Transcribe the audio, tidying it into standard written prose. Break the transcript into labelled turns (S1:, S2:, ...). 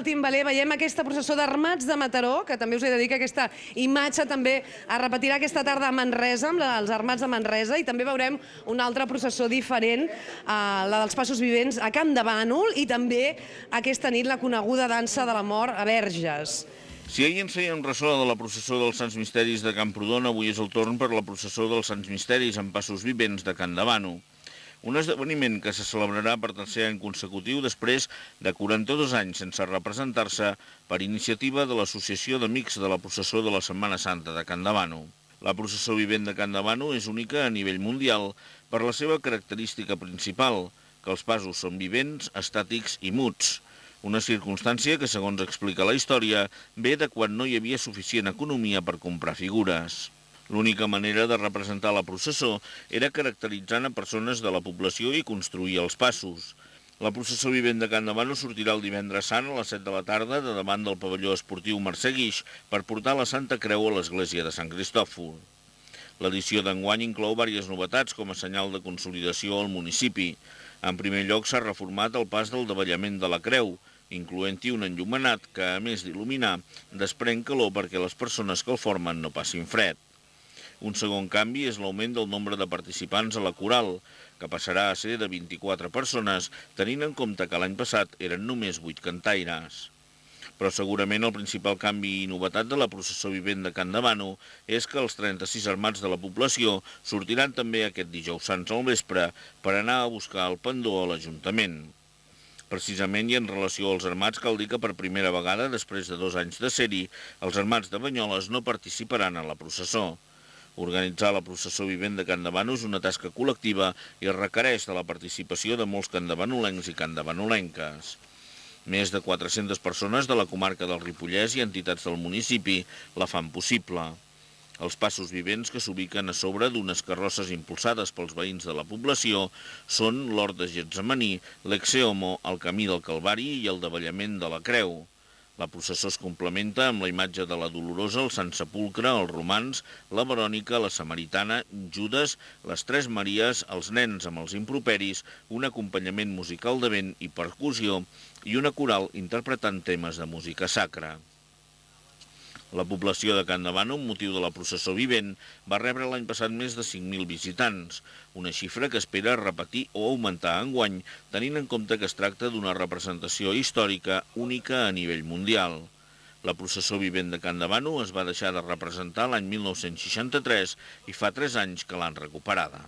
S1: del Timbaler veiem aquesta processó d'Armats de Mataró, que també us he de dir que aquesta imatge també es repetirà aquesta tarda a Manresa, amb els Armats de Manresa, i també veurem una altra processó diferent, la dels Passos Vivents a Can de Bànol, i també aquesta nit la coneguda dansa de la mort a Verges.
S2: Si ahir ens fèiem ressò de la processó dels Sants Misteris de Camprodon, avui és el torn per la processó dels Sants Misteris amb Passos Vivents de Can de Bànol. Un esdeveniment que se celebrarà per tercer any consecutiu després de 42 anys sense representar-se per iniciativa de l'Associació d'Amics de la Processó de la Setmana Santa de Can de Bànol. La processó vivent de Can de Bànol és única a nivell mundial per la seva característica principal, que els passos són vivents, estàtics i muts. Una circumstància que, segons explica la història, ve de quan no hi havia suficient economia per comprar figures. L'única manera de representar la processó era caracteritzant a persones de la població i construir els passos. La processó vivent de Can de Bànol sortirà el divendres sant a les 7 de la tarda de davant del pavelló esportiu Mercè Guix per portar la Santa Creu a l'església de Sant Cristòfol. L'edició d'enguany inclou diverses novetats com a senyal de consolidació al municipi. En primer lloc s'ha reformat el pas del davallament de la creu, incloent-hi un enllumenat que, a més d'il·luminar, desprèn calor perquè les persones que el formen no passin fred. Un segon canvi és l'augment del nombre de participants a la coral, que passarà a ser de 24 persones, tenint en compte que l'any passat eren només 8 cantaires. Però segurament el principal canvi i novetat de la processó vivent de Can de Bànol és que els 36 armats de la població sortiran també aquest dijous sants al vespre per anar a buscar el pendó a l'Ajuntament. Precisament i en relació als armats cal dir que per primera vegada, després de 2 anys de ser-hi, els armats de Banyoles no participaran en la processó. Organitzar la processó vivent de Can de Bànol és una tasca col·lectiva i requereix de la participació de molts candebanolencs i candebanolenques. Més de 400 persones de la comarca del Ripollès i entitats del municipi la fan possible. Els passos vivents, que s'ubiquen a sobre d'unes carrosses impulsades pels veïns de la població, són l'Hort de Getsemaní, l'Exeomo, el Camí del Calvari i el davallament de la Creu. La processó es complementa amb la imatge de la Dolorosa, el Sant Sepulcre, els Romans, la Verònica, la Samaritana, Judes, les Tres Maries, els nens amb els improperis, un acompanyament musical de vent i percussió i una coral interpretant temes de música sacra. La població de Can de Bànol, amb motiu de la processó vivent, va rebre l'any passat més de 5.000 visitants, una xifra que espera repetir o augmentar enguany, tenint en compte que es tracta d'una representació històrica única a nivell mundial. La processó vivent de Can de Bànol es va deixar de representar l'any 1963 i fa 3 anys que l'han recuperada.